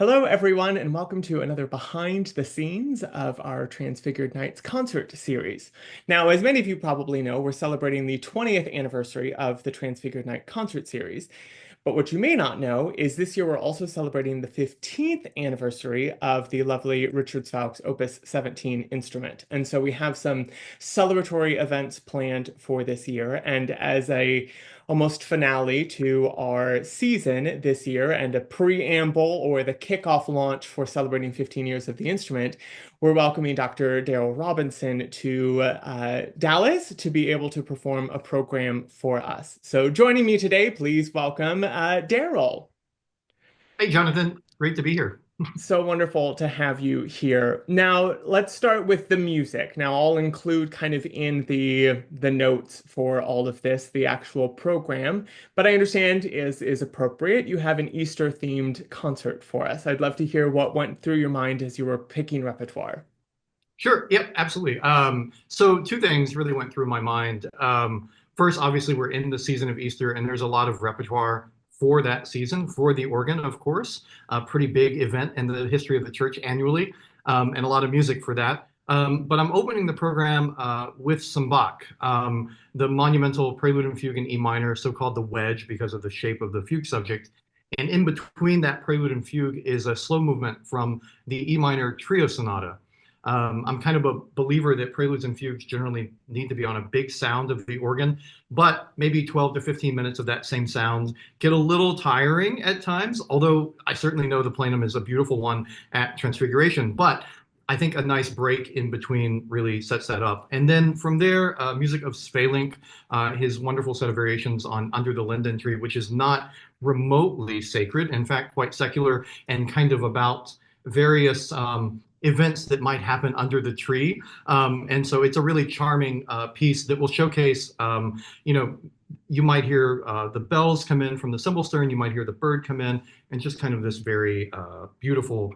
Hello, everyone, and welcome to another behind the scenes of our Transfigured Nights concert series. Now, as many of you probably know, we're celebrating the 20th anniversary of the Transfigured Night concert series. But what you may not know is this year we're also celebrating the 15th anniversary of the lovely Richard Fowkes Opus 17 instrument. And so we have some celebratory events planned for this year. And as a almost finale to our season this year and a preamble or the kickoff launch for celebrating 15 years of the instrument, we're welcoming Dr. Daryl Robinson to Dallas to be able to perform a program for us. So joining me today, please welcome Daryl. Hey, Jonathan, great to be here. So wonderful to have you here. Now, let's start with the music. Now, I'll include kind of in the notes for all of this, the actual program, but I understand is appropriate. You have an Easter themed concert for us. I'd love to hear what went through your mind as you were picking repertoire. Sure, yep, absolutely. So two things really went through my mind. First, obviously, we're in the season of Easter, and there's a lot of repertoire for that season, for the organ, of course, a pretty big event in the history of the church annually, and a lot of music for that. But I'm opening the program with some Bach, the monumental Prelude and Fugue in E minor, so-called the wedge because of the shape of the fugue subject. And in between that Prelude and Fugue is a slow movement from the E minor Trio Sonata. I'm kind of a believer that preludes and fugues generally need to be on a big sound of the organ, but maybe 12 to 15 minutes of that same sound get a little tiring at times, although I certainly know the plenum is a beautiful one at Transfiguration. But I think a nice break in between really sets that up. And then from there, music of Svelink, his wonderful set of variations on Under the Linden Tree, which is not remotely sacred, in fact, quite secular and kind of about various events that might happen under the tree. And so it's a really charming piece that will showcase, you might hear the bells come in from the cymbal stern, you might hear the bird come in, and just kind of this very beautiful,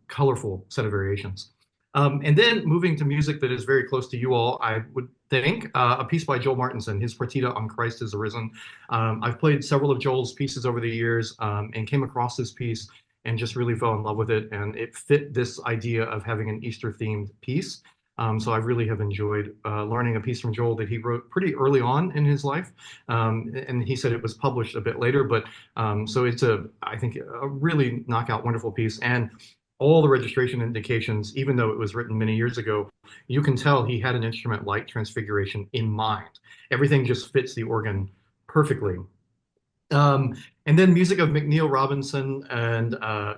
colorful set of variations. And then moving to music that is very close to you all, I would think, a piece by Joel Martinson, his Partita on Christ is Arisen. I've played several of Joel's pieces over the years and came across this piece and just really fell in love with it. And it fit this idea of having an Easter themed piece. So I really have enjoyed learning a piece from Joel that he wrote pretty early on in his life. And he said it was published a bit later, but so it's I think, a really knockout, wonderful piece. And all the registration indications, even though it was written many years ago, you can tell he had an instrument like Transfiguration in mind. Everything just fits the organ perfectly. And then music of McNeill Robinson and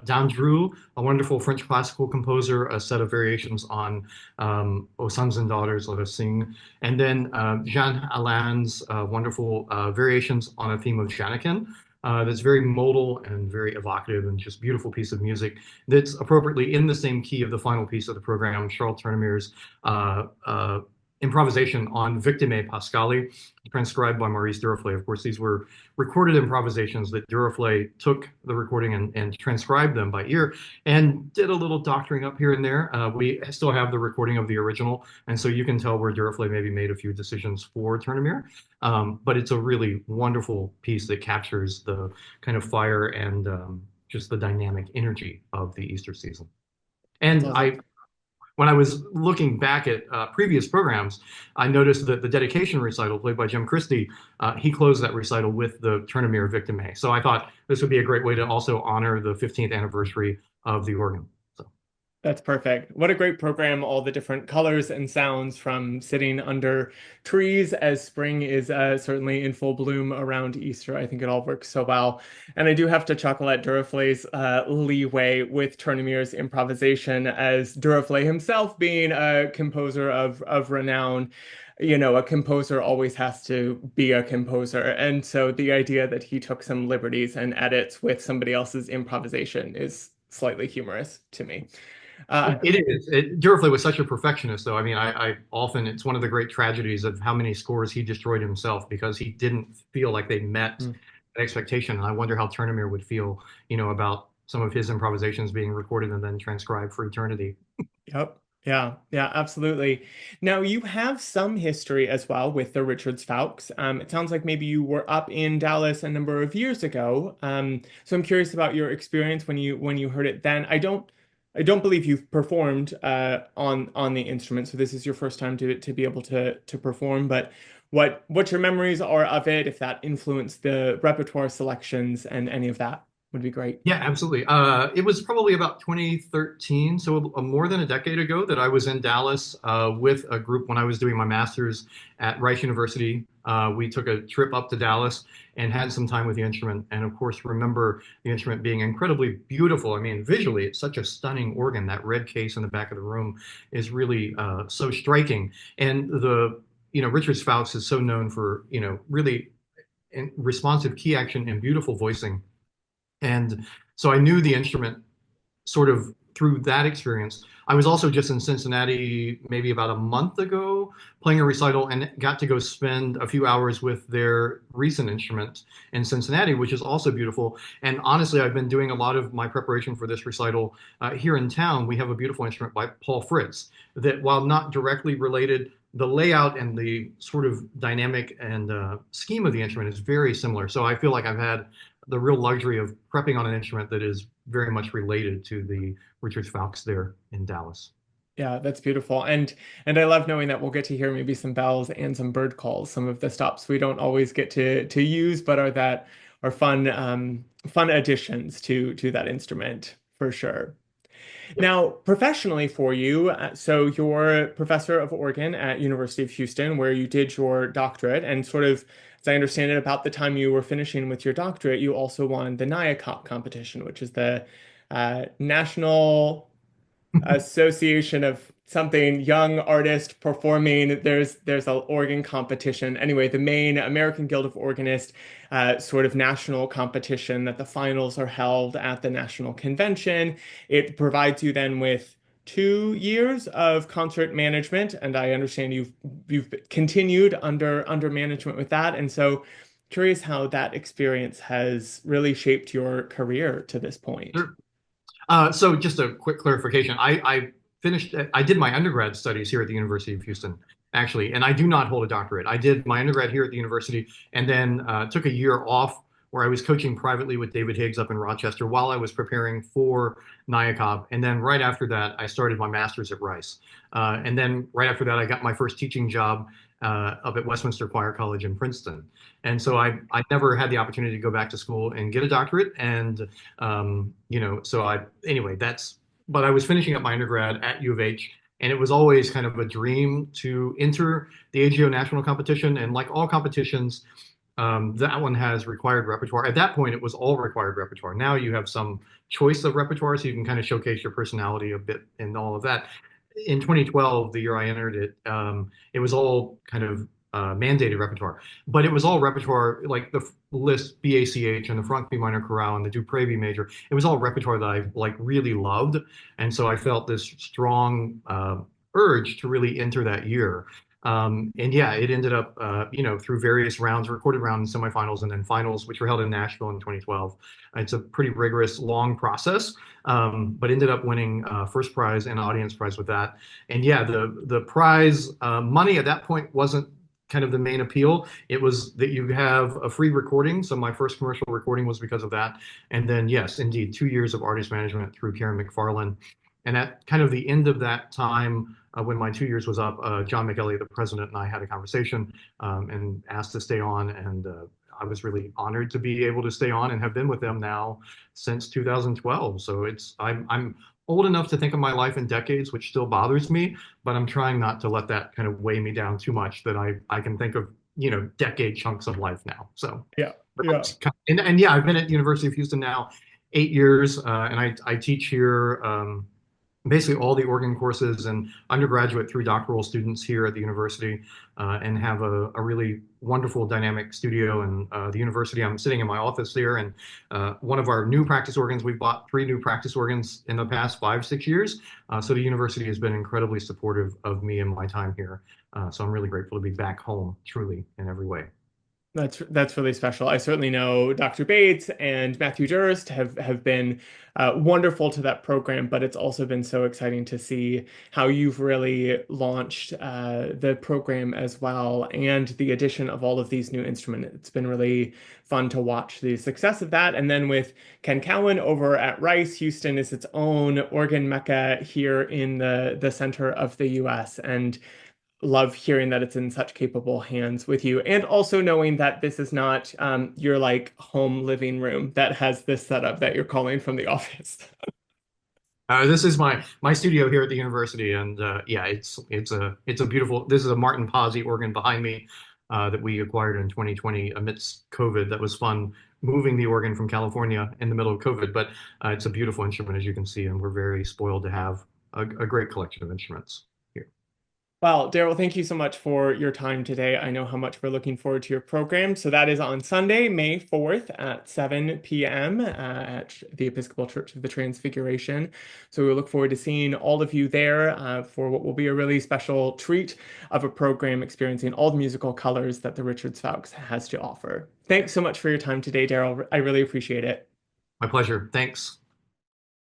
D'Andrew, a wonderful French classical composer, a set of variations on O Sons and Daughters, Let Us Sing. And then Jean Alain's wonderful variations on a theme of Janikin. That's very modal and very evocative and just beautiful piece of music that's appropriately in the same key of the final piece of the program, Charles Tournemire improvisation on Victime Pascali, transcribed by Maurice Duruflé. Of course, these were recorded improvisations that Duruflé took the recording and transcribed them by ear and did a little doctoring up here and there. We still have the recording of the original, and so you can tell where Duruflé maybe made a few decisions for Tournemire. But it's a really wonderful piece that captures the kind of fire and just the dynamic energy of the Easter season. And when I was looking back at previous programs, I noticed that the dedication recital played by Jim Christie, he closed that recital with the Tournemire Victime. So I thought this would be a great way to also honor the 15th anniversary of the organ. So That's perfect. What a great program. All the different colors and sounds from sitting under trees as spring is certainly in full bloom around Easter. I think it all works so well. And I do have to chuckle at Duruflé's leeway with Tournemire's improvisation, as Duruflé himself being a composer of renown. You know, a composer always has to be a composer. And so the idea that he took some liberties and edits with somebody else's improvisation is slightly humorous to me. it is. Duruflé was such a perfectionist, though. I mean, I often, it's one of the great tragedies of how many scores he destroyed himself because he didn't feel like they met Mm. an expectation. And I wonder how Tournemire would feel, about some of his improvisations being recorded and then transcribed for eternity. Yep. Yeah, yeah, absolutely. Now, you have some history as well with the Richards Fowkes. It sounds like maybe you were up in Dallas a number of years ago. So I'm curious about your experience when you heard it then. I don't believe you've performed on the instrument, so this is your first time to be able to perform. But what your memories are of it, if that influenced the repertoire selections and any of that would be great. Yeah, absolutely. It was probably about 2013, so more than a decade ago, that I was in Dallas with a group when I was doing my master's at Rice University. We took a trip up to Dallas and had some time with the instrument, and of course, remember the instrument being incredibly beautiful. I mean, visually, it's such a stunning organ. That red case in the back of the room is really so striking, and Richard Fowkes is so known for really responsive key action and beautiful voicing. And so I knew the instrument sort of through that experience. I was also just in Cincinnati maybe about a month ago playing a recital and got to go spend a few hours with their recent instrument in Cincinnati, which is also beautiful. And honestly, I've been doing a lot of my preparation for this recital here in town. We have a beautiful instrument by Paul Fritz that, while not directly related, the layout and the sort of dynamic and scheme of the instrument is very similar. So I feel like I've had the real luxury of prepping on an instrument that is very much related to the Richard Fowkes there in Dallas. Yeah, that's beautiful. And I love knowing that we'll get to hear maybe some bells and some bird calls, some of the stops we don't always get to use, but are fun fun additions to that instrument for sure. Yep. Now, professionally for you, so you're professor of organ at University of Houston, where you did your doctorate, and sort of, as I understand it, about the time you were finishing with your doctorate, you also won the NIACOP competition, which is the National Association of something young artist performing. There's an organ competition. Anyway, the main American Guild of Organists sort of national competition that the finals are held at the national convention. It provides you then with 2 years of concert management, and I understand you've continued under management with that. And so curious how that experience has really shaped your career to this point. Sure. So just a quick clarification. I did my undergrad studies here at the University of Houston, actually, and I do not hold a doctorate. I did my undergrad here at the university and then took a year off where I was coaching privately with David Higgs up in Rochester while I was preparing for NIACOP. And then right after that, I started my master's at Rice. And then right after that, I got my first teaching job up at Westminster Choir College in Princeton. And so I never had the opportunity to go back to school and get a doctorate. And anyway, but I was finishing up my undergrad at U of H, and it was always kind of a dream to enter the AGO national competition. And like all competitions, that one has required repertoire. At that point, it was all required repertoire. Now you have some choice of repertoire, so you can kind of showcase your personality a bit and all of that. In 2012, the year I entered it, it was all kind of mandated repertoire, but it was all repertoire like the Liszt BACH and the Franck B minor chorale and the Dupre B major. It was all repertoire that I like really loved, and so I felt this strong urge to really enter that year. And yeah, it ended up, through various rounds, recorded rounds, semifinals, and then finals, which were held in Nashville in 2012. It's a pretty rigorous, long process, but ended up winning first prize and audience prize with that. And yeah, the prize money at that point wasn't kind of the main appeal. It was that you have a free recording. So my first commercial recording was because of that. And then, yes, indeed, 2 years of artist management through Karen McFarland. And at kind of the end of that time, when my 2 years was up, John McElliott, the president, and I had a conversation and asked to stay on. And I was really honored to be able to stay on and have been with them now since 2012. So I'm old enough to think of my life in decades, which still bothers me, but I'm trying not to let that kind of weigh me down too much that I can think of, decade chunks of life now. So, Yeah, yeah. and yeah, I've been at the University of Houston now 8 years, and I teach here basically all the organ courses and undergraduate through doctoral students here at the university, and have a really wonderful dynamic studio. And the university, I'm sitting in my office there, and one of our new practice organs, we've bought 3 new practice organs in the past 5, 6 years. So the university has been incredibly supportive of me and my time here. So I'm really grateful to be back home, truly, in every way. That's really special. I certainly know Dr. Bates and Matthew Durst have been wonderful to that program, but it's also been so exciting to see how you've really launched the program as well, and the addition of all of these new instruments. It's been really fun to watch the success of that. And then with Ken Cowan over at Rice, Houston is its own organ mecca here in the center of the U.S. and love hearing that it's in such capable hands with you, and also knowing that this is not your like home living room that has this setup that you're calling from the office. This is my studio here at the university, and yeah, it's a beautiful. This is a Martin Pozzi organ behind me that we acquired in 2020 amidst COVID. That was fun moving the organ from California in the middle of COVID, but it's a beautiful instrument as you can see, and we're very spoiled to have a great collection of instruments here. Well, Daryl, thank you so much for your time today. I know how much we're looking forward to your program. So that is on Sunday, May 4th at 7 p.m. At the Episcopal Church of the Transfiguration. So we look forward to seeing all of you there for what will be a really special treat of a program experiencing all the musical colors that the Richards Fowkes has to offer. Thanks so much for your time today, Daryl. I really appreciate it. My pleasure. Thanks.